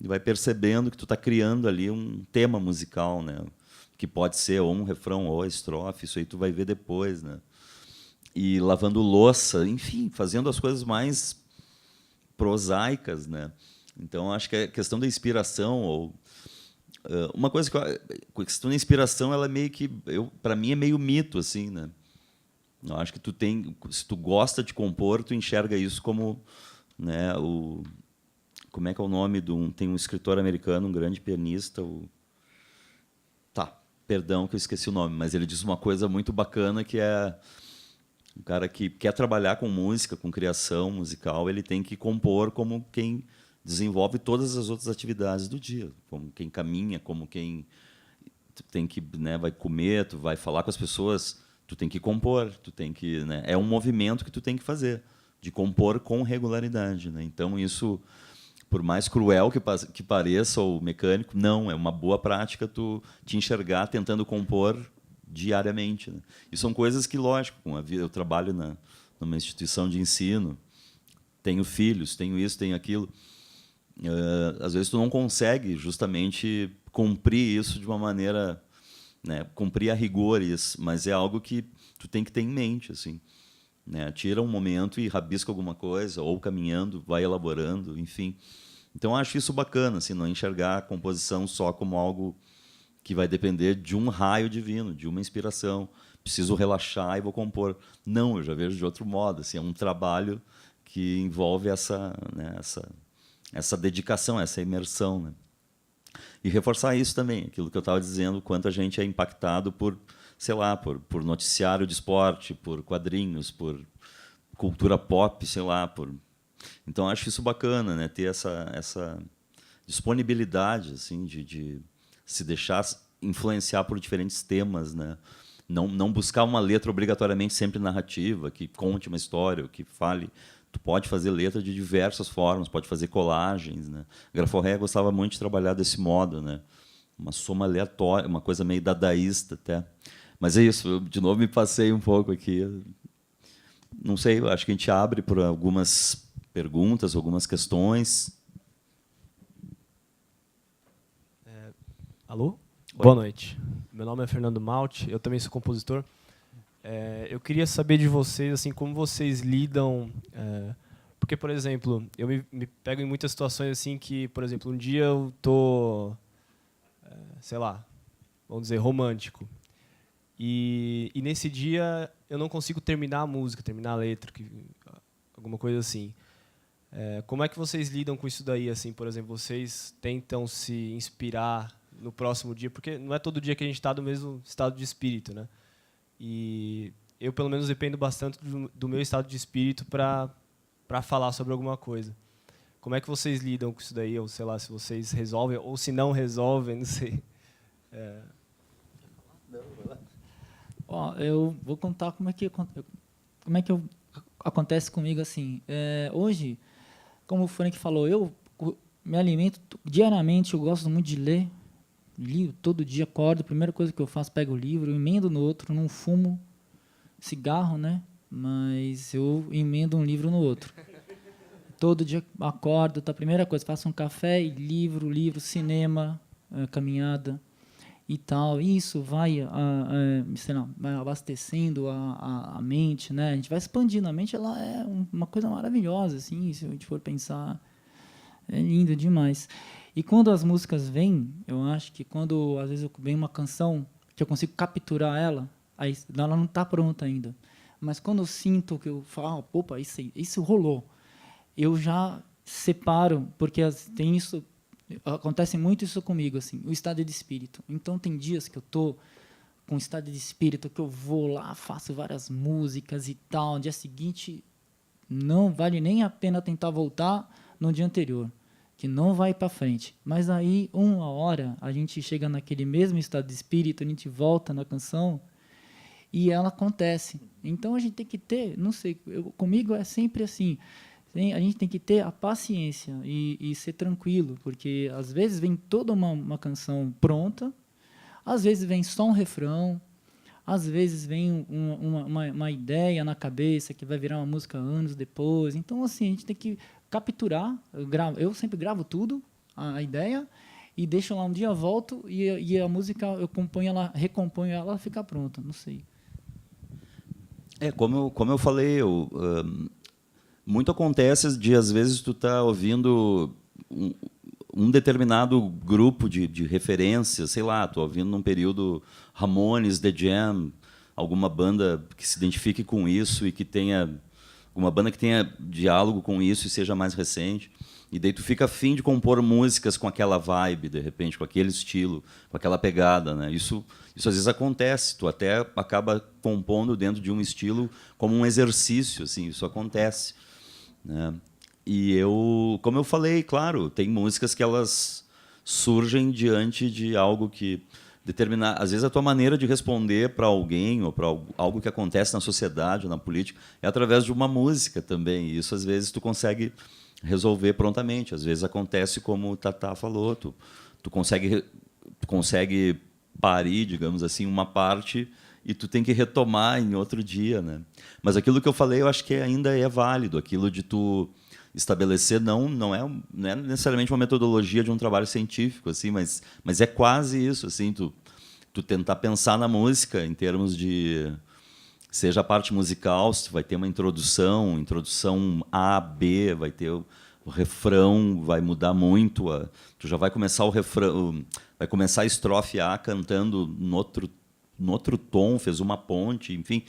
e vai percebendo que tu está criando ali um tema musical, né? Que pode ser ou um refrão ou a estrofe, isso aí tu vai ver depois, né? E lavando louça, enfim, fazendo as coisas mais prosaicas, né? Então acho que a questão da inspiração ou uma coisa que a questão da inspiração, ela é meio que, para mim é meio mito assim, né? Eu acho que tu tem, se tu gosta de compor, tu enxerga isso como, né, o como é que é o nome de um, tem um escritor americano, um grande pianista, o tá, perdão que eu esqueci o nome, mas ele diz uma coisa muito bacana que é um cara que quer trabalhar com música, com criação musical, ele tem que compor como quem desenvolve todas as outras atividades do dia, como quem caminha, como quem tu tem que, né, vai comer, tu vai falar com as pessoas, tu tem que compor, tu tem que, né, é um movimento que tu tem que fazer, de compor com regularidade, né? Então isso, por mais cruel que pareça ou mecânico, não, é uma boa prática tu te enxergar tentando compor diariamente, né? E são coisas que, lógico, com a vida, eu trabalho numa instituição de ensino, tenho filhos, tenho isso, tenho aquilo. Às vezes tu não consegue justamente cumprir isso de uma maneira, né, cumprir a rigor isso, mas é algo que tu tem que ter em mente, assim, né? Tira um momento e rabisca alguma coisa, ou caminhando, vai elaborando, enfim. Então acho isso bacana, assim, não enxergar a composição só como algo que vai depender de um raio divino, de uma inspiração. Preciso relaxar e vou compor. Não, eu já vejo de outro modo, assim, é um trabalho que envolve essa, né, essa dedicação, essa imersão, né? E reforçar isso também, aquilo que eu estava dizendo, quanto a gente é impactado por, sei lá, por noticiário de esporte, por quadrinhos, por cultura pop, sei lá, por... Então acho isso bacana, né, ter essa disponibilidade assim de se deixar influenciar por diferentes temas, né? Não buscar uma letra obrigatoriamente sempre narrativa, que conte uma história, ou que fale. Tu pode fazer letra de diversas formas, pode fazer colagens, né? Graforré gostava muito de trabalhar desse modo, né? Uma soma aleatória, uma coisa meio dadaísta até. Mas é isso, eu de novo me passei um pouco aqui. Não sei, eu acho que a gente abre por algumas perguntas, algumas questões. Alô? Oi. Boa noite. Meu nome é Fernando Malte, eu também sou compositor. Eu queria saber de vocês, assim, como vocês lidam... porque, por exemplo, eu me pego em muitas situações assim que, por exemplo, um dia eu tô, sei lá, vamos dizer, romântico. E nesse dia eu não consigo terminar a música, terminar a letra, alguma coisa assim. Como é que vocês lidam com isso daí, assim, por exemplo, vocês tentam se inspirar no próximo dia, porque não é todo dia que a gente está no mesmo estado de espírito, né? E eu, pelo menos, dependo bastante do meu estado de espírito para falar sobre alguma coisa. Como é que vocês lidam com isso daí? Ou, sei lá, se vocês resolvem, ou se não resolvem, não sei. Ó, eu vou contar como é que acontece comigo assim. Hoje, como o Frank falou, eu me alimento diariamente, eu gosto muito de ler. Li todo dia, acordo, a primeira coisa que eu faço, pego o livro, emendo no outro, não fumo cigarro, né? Mas eu emendo um livro no outro. Todo dia acordo, tá, a primeira coisa, faço um café e livro, cinema, caminhada e tal. Isso vai, sei lá, vai abastecendo a mente, né? A gente vai expandindo a mente, ela é uma coisa maravilhosa, assim, se a gente for pensar, é lindo demais. E quando as músicas vêm, eu acho que quando às vezes vem uma canção que eu consigo capturar ela, aí ela não está pronta ainda. Mas quando eu sinto que eu falo, opa, isso rolou, eu já separo, porque tem isso, acontece muito isso comigo, assim, o estado de espírito. Então tem dias que eu tô com estado de espírito que eu vou lá, faço várias músicas e tal, no dia seguinte não vale nem a pena tentar voltar no dia anterior, que não vai para frente. Mas aí, uma hora, a gente chega naquele mesmo estado de espírito, a gente volta na canção e ela acontece. Então a gente tem que ter, não sei, comigo é sempre assim, a gente tem que ter a paciência e ser tranquilo, porque às vezes vem toda uma canção pronta, às vezes vem só um refrão, às vezes vem uma ideia na cabeça que vai virar uma música anos depois. Então, assim, a gente tem que capturar. Eu sempre gravo tudo, a ideia e deixo lá um dia, volto e a música eu componho ela, recomponho ela, fica pronta, não sei. Como eu falei, muito acontece de, às vezes, tu tá ouvindo um determinado grupo de referência, sei lá, tô ouvindo num período Ramones, The Jam, alguma banda que se identifique com isso e que tenha uma banda que tenha diálogo com isso e seja mais recente. E daí tu fica afim de compor músicas com aquela vibe, de repente, com aquele estilo, com aquela pegada, né? Isso às vezes acontece. Tu até acaba compondo dentro de um estilo como um exercício, assim. Isso acontece, né? E como eu falei, claro, tem músicas que elas surgem diante de algo que às vezes a tua maneira de responder para alguém ou para algo que acontece na sociedade, na política, é através de uma música também. E isso às vezes tu consegue resolver prontamente. Às vezes acontece como o Tatá falou, tu consegue parir, digamos assim, uma parte e tu tem que retomar em outro dia, né? Mas aquilo que eu falei, eu acho que ainda é válido, aquilo de tu estabelecer não é necessariamente uma metodologia de um trabalho científico, assim, mas é quase isso, assim, tu tentar pensar na música em termos de, seja a parte musical, se vai ter uma introdução A, B, vai ter o refrão, vai mudar muito, tu já vai começar o refrão, vai começar a estrofe A cantando no outro tom, fez uma ponte, enfim,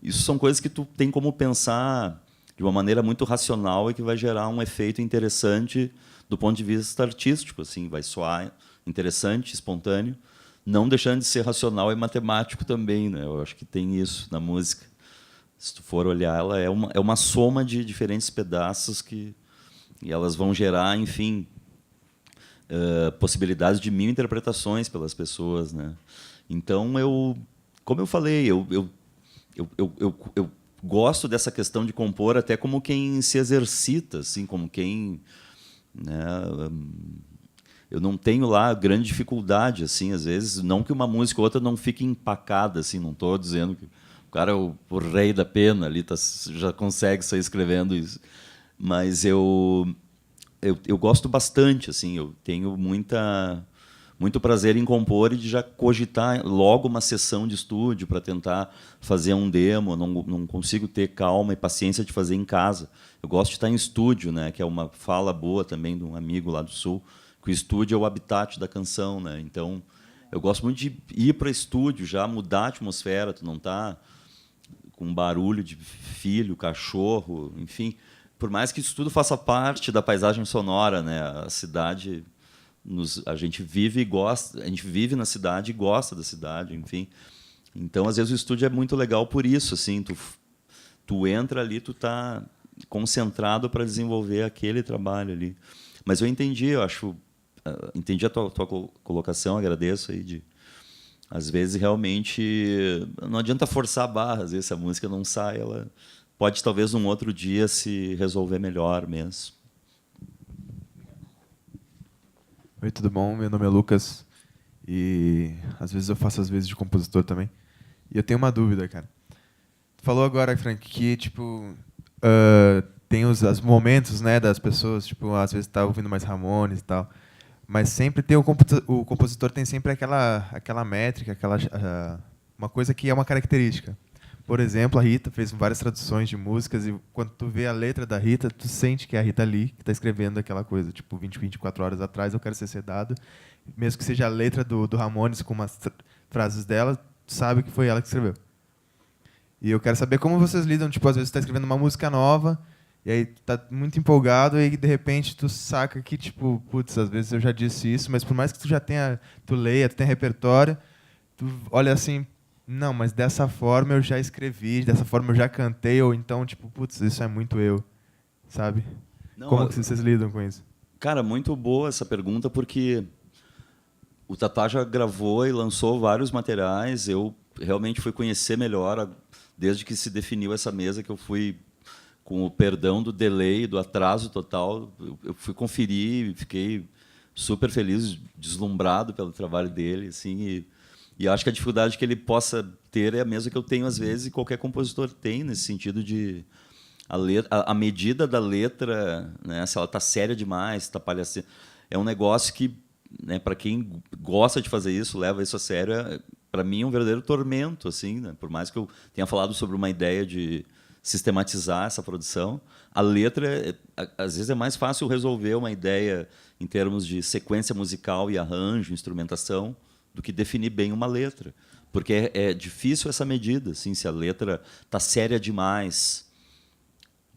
isso são coisas que tu tem como pensar de uma maneira muito racional e que vai gerar um efeito interessante do ponto de vista artístico, assim, vai soar interessante, espontâneo, não deixando de ser racional e matemático também, né? Eu acho que tem isso na música. Se tu for olhar, ela é uma soma de diferentes pedaços e elas vão gerar, enfim, possibilidades de mil interpretações pelas pessoas, né? Então como eu falei, eu gosto dessa questão de compor até como quem se exercita, assim, como quem, né, eu não tenho lá grande dificuldade, assim, às vezes, não que uma música ou outra não fique empacada, assim, não estou dizendo que o cara é o rei da pena ali, já consegue sair escrevendo isso, mas eu gosto bastante, assim, eu tenho muito prazer em compor e de já cogitar logo uma sessão de estúdio para tentar fazer um demo. Não consigo ter calma e paciência de fazer em casa. Eu gosto de estar em estúdio, né, que é uma fala boa também de um amigo lá do Sul, que o estúdio é o habitat da canção, né? Então, eu gosto muito de ir para estúdio, já mudar a atmosfera, tu não tá com barulho de filho, cachorro, enfim. Por mais que isso tudo faça parte da paisagem sonora, né? A cidade a gente vive e gosta, a gente vive na cidade e gosta da cidade, enfim. Então, às vezes o estúdio é muito legal por isso, assim, tu entra ali, tu tá concentrado para desenvolver aquele trabalho ali. Mas eu entendi a tua colocação, agradeço aí às vezes realmente não adianta forçar a barra, às vezes a música não sai, ela pode talvez num outro dia se resolver melhor mesmo. Oi, tudo bom? Meu nome é Lucas e às vezes eu faço de compositor também. E eu tenho uma dúvida, cara. Tu falou agora, Frank, que tipo tem os momentos, né, das pessoas, tipo, às vezes tá ouvindo mais Ramones e tal, mas sempre tem o compositor tem sempre aquela métrica, uma coisa que é uma característica. Por exemplo, a Rita fez várias traduções de músicas e quando tu vê a letra da Rita, tu sente que é a Rita Lee que está escrevendo aquela coisa. Tipo, 24 horas atrás eu quero ser sedado. Mesmo que seja a letra do Ramones com umas frases dela, tu sabe que foi ela que escreveu. E eu quero saber como vocês lidam. Tipo, às vezes tu tá escrevendo uma música nova e aí tu tá muito empolgado e de repente tu saca que, tipo, putz, às vezes eu já disse isso, mas por mais que tu leia, tu tenha repertório, tu olha assim... Não, mas dessa forma eu já escrevi, dessa forma eu já cantei, ou então, tipo, putz, isso é muito eu, sabe? Não, como que vocês lidam com isso? Cara, muito boa essa pergunta, porque o Tatá já gravou e lançou vários materiais, eu realmente fui conhecer melhor, desde que se definiu essa mesa, que eu fui, com o perdão do delay, do atraso total, eu fui conferir e fiquei super feliz, deslumbrado pelo trabalho dele, assim, e acho que a dificuldade que ele possa ter é a mesma que eu tenho às vezes e qualquer compositor tem, nesse sentido de a medida da letra, né, se ela está séria demais, está palhaçando. é um negócio que, né, para quem gosta de fazer isso, leva isso a sério, para mim é um verdadeiro tormento, assim, né? Por mais que eu tenha falado sobre uma ideia de sistematizar essa produção, a letra, às vezes é mais fácil resolver uma ideia em termos de sequência musical e arranjo, instrumentação, do que definir bem uma letra. Porque é difícil essa medida, assim, se a letra está séria demais.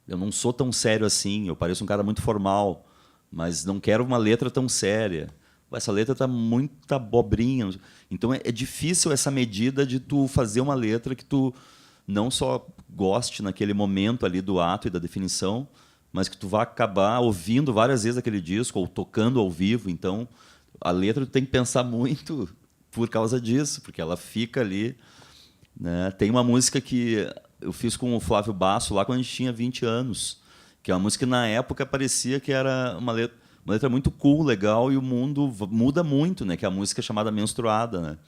Eu não sou tão sério assim, eu pareço um cara muito formal, mas não quero uma letra tão séria. Essa letra está muito abobrinha. Então é difícil essa medida de tu fazer uma letra que tu não só goste naquele momento ali do ato e da definição, mas que tu vá acabar ouvindo várias vezes aquele disco ou tocando ao vivo. Então a letra tu tem que pensar muito por causa disso, porque ela fica ali, né? Tem uma música que eu fiz com o Flávio Basso lá quando a gente tinha 20 anos, que é uma música que na época parecia que era uma letra muito cool, legal, e o mundo muda muito, né? Que é a música chamada Menstruada, né?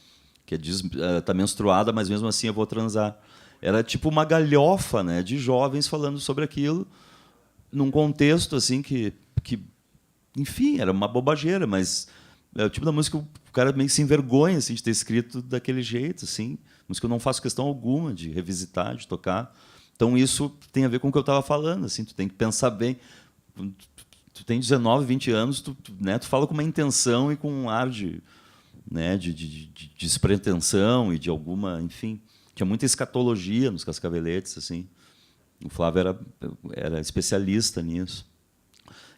Que diz, tá menstruada, mas mesmo assim eu vou transar. Era tipo uma galhofa, né, de jovens falando sobre aquilo, num contexto assim que enfim, era uma bobageira, mas é o tipo da música que o cara meio que se envergonha assim, de ter escrito daquele jeito, assim. Música que eu não faço questão alguma de revisitar, de tocar. Então isso tem a ver com o que eu estava falando, assim. Tu tem que pensar bem. Tu tem 19, 20 anos, né, tu fala com uma intenção e com um ar de, né, de despretensão e de alguma, enfim, tinha muita escatologia nos Cascaveletes, assim. O Flávio era especialista nisso.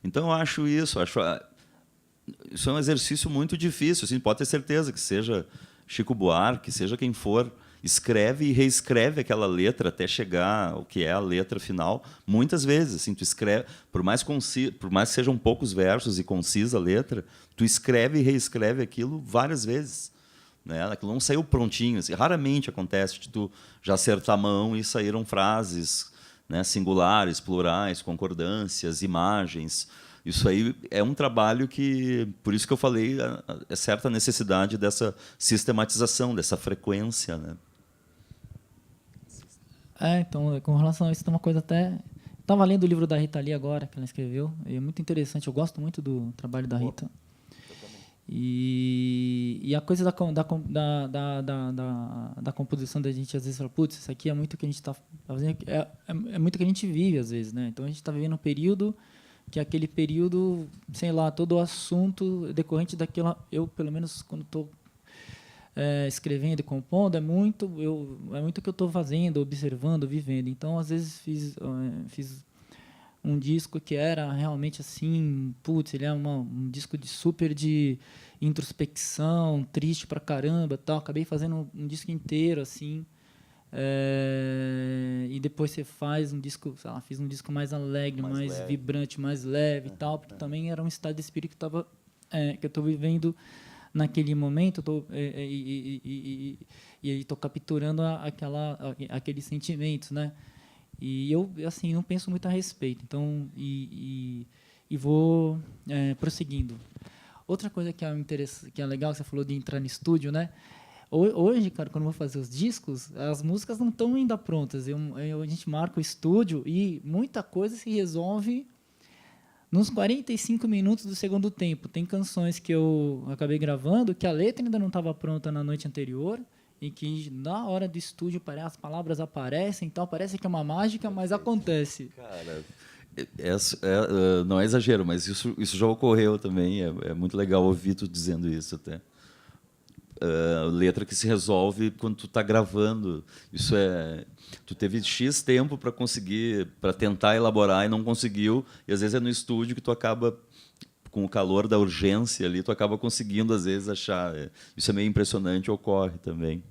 Então eu acho isso é um exercício muito difícil, assim, pode ter certeza que seja Chico Buarque, seja quem for, escreve e reescreve aquela letra até chegar ao que é a letra final, muitas vezes, assim, tu escreve, por mais que sejam poucos versos e concisa a letra, tu escreve e reescreve aquilo várias vezes, né? Aquilo não saiu prontinho, assim, raramente acontece de tu já acertar a mão e saíram frases, né, singulares, plurais, concordâncias, imagens. Isso aí é um trabalho que, por isso que eu falei, é certa necessidade dessa sistematização, dessa frequência, né? Então, com relação a isso, tem uma coisa até... Estava lendo o livro da Rita Lee agora, que ela escreveu, e é muito interessante, eu gosto muito do trabalho da Rita. E a coisa da composição da gente, às vezes, fala, putz, isso aqui é muito o que a gente está fazendo, é muito o que a gente vive, às vezes, né? Então, a gente está vivendo um período que é aquele período, sei lá, todo o assunto decorrente daquilo, eu, pelo menos, quando estou escrevendo e compondo, é muito o que eu estou fazendo, observando, vivendo. Então, às vezes, fiz um disco que era realmente assim, putz, ele é um disco super de introspecção, triste pra caramba, tal. Acabei fazendo um disco inteiro assim, e depois você faz um disco, sei lá, fiz um disco mais alegre, mais vibrante, mais leve, e tal, porque também era um estado de espírito que eu estou vivendo naquele momento, e estou capturando aqueles sentimentos, né? E eu, assim, não penso muito a respeito. Então, vou prosseguindo. Outra coisa que é legal, que você falou de entrar no estúdio, né? Hoje, cara, quando eu vou fazer os discos, as músicas não estão ainda prontas. A gente marca o estúdio e muita coisa se resolve nos 45 minutos do segundo tempo. Tem canções que eu acabei gravando que a letra ainda não estava pronta na noite anterior, e que na hora do estúdio as palavras aparecem, então parece que é uma mágica, mas acontece. Cara, não é exagero, mas isso já ocorreu também. É muito legal ouvir tu dizendo isso até. Letra que se resolve quando tu está gravando. Isso tu teve X tempo para tentar elaborar e não conseguiu, e às vezes é no estúdio que tu acaba, com o calor da urgência ali, tu acaba conseguindo às vezes achar. Isso é meio impressionante, ocorre também.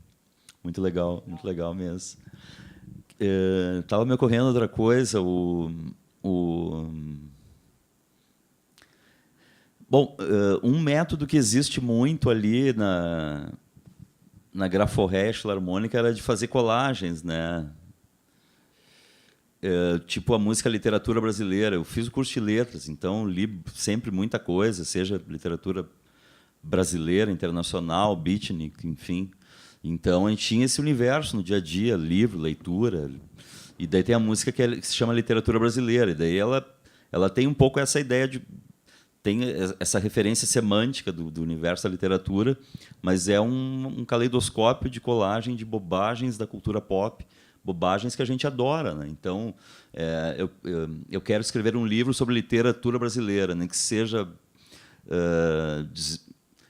Muito legal mesmo. Estava me ocorrendo outra coisa, Bom, um método que existe muito ali na Graforré Harmônica era de fazer colagens, né? Tipo a música literatura brasileira. Eu fiz o curso de letras, então li sempre muita coisa, seja literatura brasileira, internacional, beatnik, enfim. Então a gente tinha esse universo no dia a dia, livro, leitura. E daí tem a música que se chama literatura brasileira. E daí ela tem um pouco essa ideia tem essa referência semântica do universo da literatura, mas é um caleidoscópio de colagem de bobagens da cultura pop, bobagens que a gente adora, né? Então, eu quero escrever um livro sobre literatura brasileira, nem que seja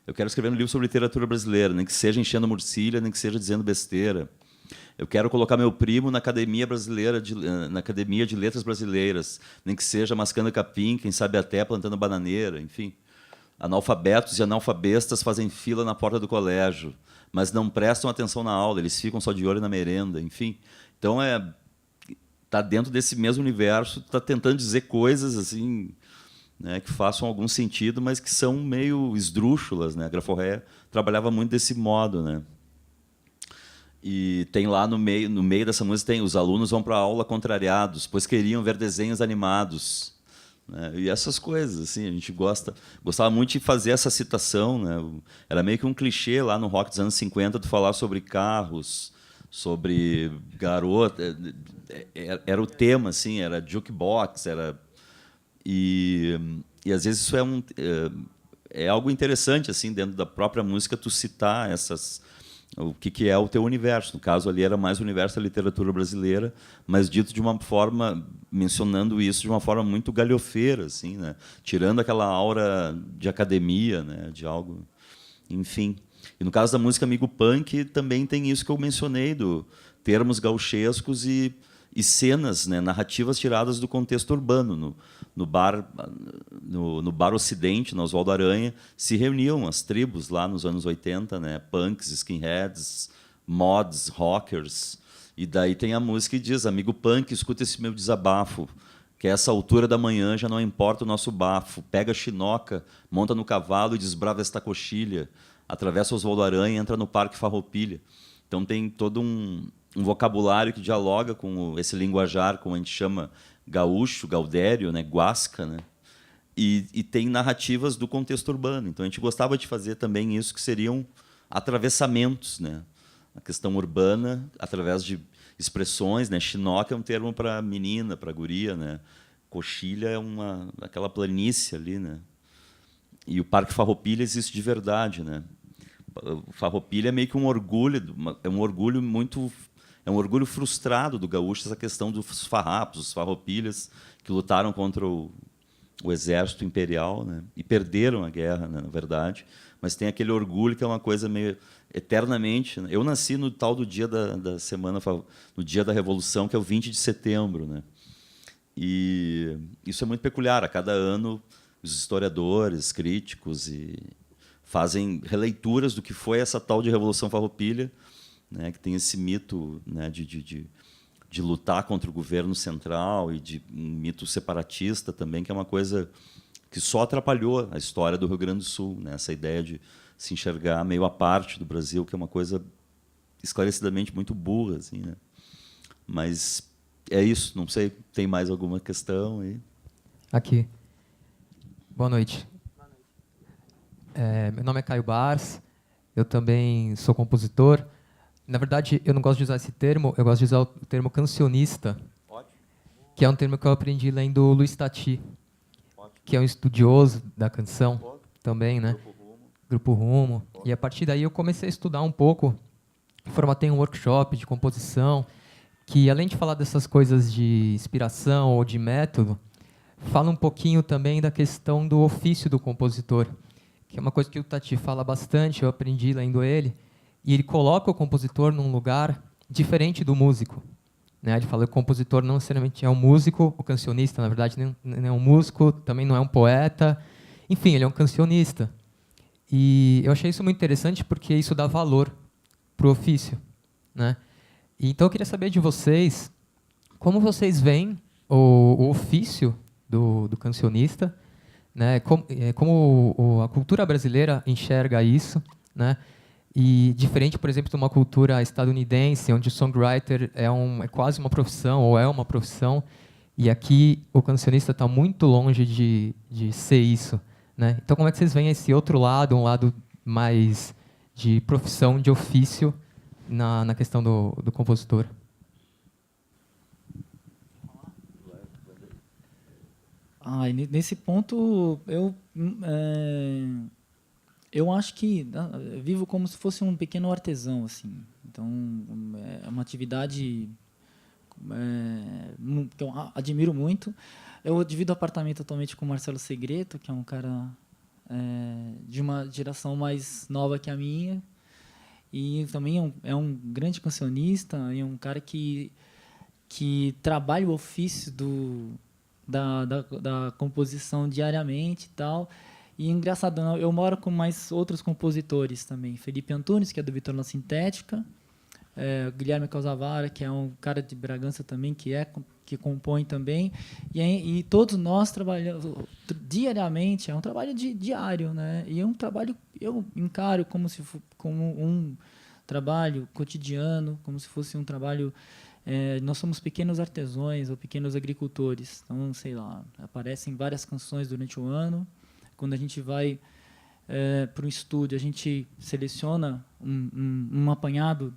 eu quero escrever um livro sobre literatura brasileira, nem que seja enchendo murcilha, nem que seja dizendo besteira. Eu quero colocar meu primo na Academia Brasileira na Academia de Letras Brasileiras, nem que seja mascando capim, quem sabe até plantando bananeira, enfim. Analfabetos e analfabestas fazem fila na porta do colégio, mas não prestam atenção na aula, eles ficam só de olho na merenda, enfim. Então tá dentro desse mesmo universo, tá tentando dizer coisas assim, né, que façam algum sentido, mas que são meio esdrúxulas, né? A Graforré trabalhava muito desse modo, né? E tem lá no meio dessa música tem os alunos vão para a aula contrariados, pois queriam ver desenhos animados, né? E essas coisas assim, a gente gostava muito de fazer essa citação, né? Era meio que um clichê lá no rock dos anos 50 de falar sobre carros, sobre garota, era o tema assim, era jukebox, e às vezes isso é algo interessante assim dentro da própria música, tu citar o que é o teu universo. No caso ali era mais o universo da literatura brasileira, mas dito de uma forma, mencionando isso de uma forma muito galhofeira, assim, né? Tirando aquela aura de academia, né? De algo, enfim. E no caso da música Amigo Punk também tem isso que eu mencionei, do termos gauchescos e cenas, né, narrativas tiradas do contexto urbano. No bar Ocidente, no Oswaldo Aranha, se reuniam as tribos lá nos anos 80, né, punks, skinheads, mods, rockers. E daí tem a música que diz: amigo punk, escuta esse meu desabafo, que a essa altura da manhã já não importa o nosso bafo. Pega a chinoca, monta no cavalo e desbrava esta coxilha. Atravessa o Oswaldo Aranha e entra no Parque Farroupilha. Então tem todo um vocabulário que dialoga com esse linguajar, como a gente chama gaúcho, gaudério, né, guasca, né? E tem narrativas do contexto urbano. Então a gente gostava de fazer também isso, que seriam atravessamentos, né? A questão urbana através de expressões, né? Chinoca é um termo para menina, para guria, né? Coxilha é aquela planície ali, né? E o Parque Farroupilha existe de verdade, né? O Farroupilha é meio que um orgulho, é um orgulho frustrado do gaúcho, essa questão dos farrapos, os farroupilhas que lutaram contra o exército imperial, né? E perderam a guerra, né, na verdade, mas tem aquele orgulho que é uma coisa meio eternamente, né? Eu nasci no tal do dia da semana, no dia da Revolução, que é o 20 de setembro, né? E isso é muito peculiar. A cada ano os historiadores, críticos fazem releituras do que foi essa tal de Revolução Farroupilha, né, que tem esse mito, né, de lutar contra o governo central e de um mito separatista também, que é uma coisa que só atrapalhou a história do Rio Grande do Sul, né, essa ideia de se enxergar meio à parte do Brasil, que é uma coisa esclarecidamente muito burra, assim, né? Mas é isso. Não sei, tem mais alguma questão aí? Aqui. Boa noite. Meu nome é Caio Bars, eu também sou compositor. Na verdade, eu não gosto de usar esse termo, eu gosto de usar o termo cancionista, que é um termo que eu aprendi lendo Luiz Tati, que é um estudioso da canção também, né? Grupo Rumo. E a partir daí eu comecei a estudar um pouco, formatei um workshop de composição, que além de falar dessas coisas de inspiração ou de método, fala um pouquinho também da questão do ofício do compositor, que é uma coisa que o Tati fala bastante, eu aprendi lendo ele, e ele coloca o compositor num lugar diferente do músico, né? Ele fala que o compositor não necessariamente é um músico, o cancionista, na verdade, nem é um músico, também não é um poeta, enfim, ele é um cancionista. E eu achei isso muito interessante porque isso dá valor para o ofício, né? E então eu queria saber de vocês, como vocês veem o ofício do cancionista, né? Como a cultura brasileira enxerga isso, né? E diferente, por exemplo, de uma cultura estadunidense, onde o songwriter é quase uma profissão, ou é uma profissão, e aqui o cancionista está muito longe de ser isso, né? Então, como é que vocês veem esse outro lado, um lado mais de profissão, de ofício, na questão do compositor? Nesse ponto, eu Eu acho que eu vivo como se fosse um pequeno artesão, assim. Então, é uma atividade que eu admiro muito. Eu divido apartamento atualmente com o Marcelo Segreto, que é um cara de uma geração mais nova que a minha. E também é um grande cancionista, e é um cara que trabalha o ofício da composição diariamente e tal. E engraçado, eu moro com mais outros compositores também. Felipe Antunes, que é do Vitor La Sintética, Guilherme Calzavara, que é um cara de Bragança também, que compõe também. E todos nós trabalhamos diariamente, é um trabalho diário, né? E é um trabalho, eu encaro como um trabalho cotidiano, como se fosse um trabalho... nós somos pequenos artesãos ou pequenos agricultores. Então, sei lá, aparecem várias canções durante o ano. Quando a gente vai para o estúdio, a gente seleciona um apanhado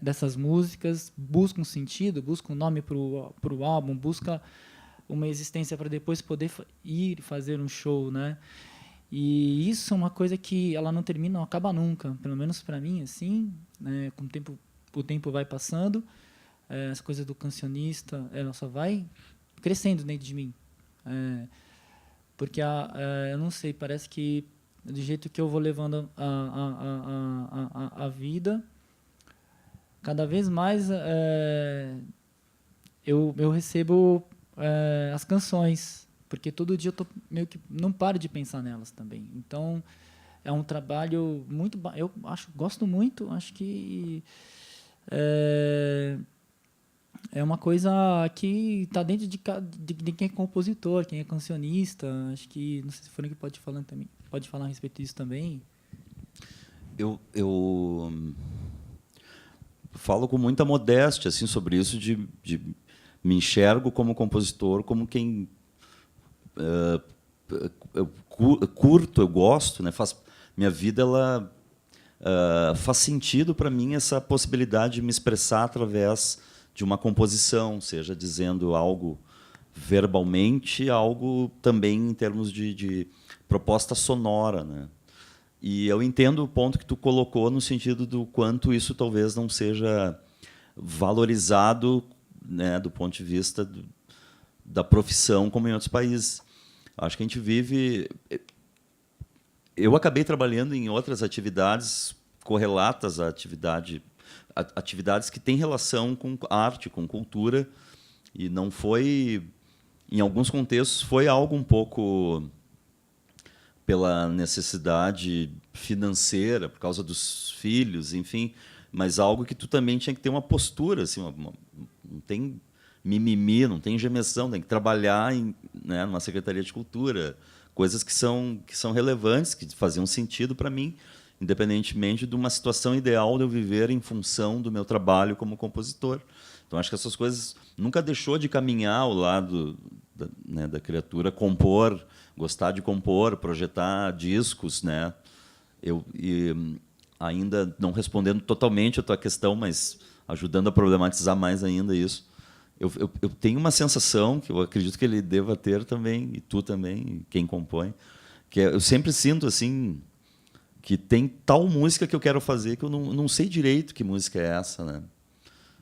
dessas músicas, busca um sentido, busca um nome para o álbum, busca uma existência para depois poder ir fazer um show, né? E isso é uma coisa que ela não termina, não acaba nunca. Pelo menos para mim, assim, né? Com o tempo vai passando, essa coisa do cancionista, ela só vai crescendo dentro de mim. Porque eu não sei, parece que do jeito que eu vou levando a vida, cada vez mais eu recebo as canções, porque todo dia eu tô meio que não paro de pensar nelas também. Então é um trabalho muito, eu gosto muito, acho que é uma coisa que está dentro de quem é compositor, quem é cancionista. Acho que, não sei se o Frank pode falar a respeito disso também. Eu falo com muita modéstia assim, sobre isso, de me enxergo como compositor, como quem eu curto, eu gosto, né? Minha vida ela faz sentido para mim essa possibilidade de me expressar através de uma composição, seja dizendo algo verbalmente, algo também em termos de proposta sonora, né? E eu entendo o ponto que tu colocou no sentido do quanto isso talvez não seja valorizado, né, do ponto de vista da profissão como em outros países. Acho que a gente vive... Eu acabei trabalhando em outras atividades correlatas à atividades que têm relação com arte, com cultura, e não foi, em alguns contextos, foi algo um pouco pela necessidade financeira, por causa dos filhos, enfim, mas algo que tu também tinha que ter uma postura, assim, não tem mimimi, não tem gemessão, tem que trabalhar né, numa secretaria de cultura, coisas que são relevantes, que faziam sentido para mim, independentemente de uma situação ideal de eu viver em função do meu trabalho como compositor. Então, acho que essas coisas nunca deixou de caminhar ao lado da criatura, compor, gostar de compor, projetar discos, né? E ainda não respondendo totalmente a tua questão, mas ajudando a problematizar mais ainda isso, eu tenho uma sensação, que eu acredito que ele deva ter também, e tu também, quem compõe, que eu sempre sinto assim, que tem tal música que eu quero fazer que eu não sei direito que música é essa, né?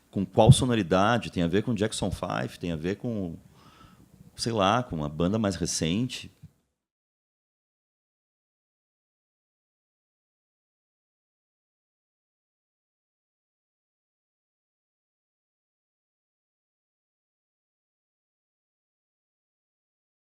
Com qual sonoridade, tem a ver com Jackson 5, tem a ver com, sei lá, com uma banda mais recente.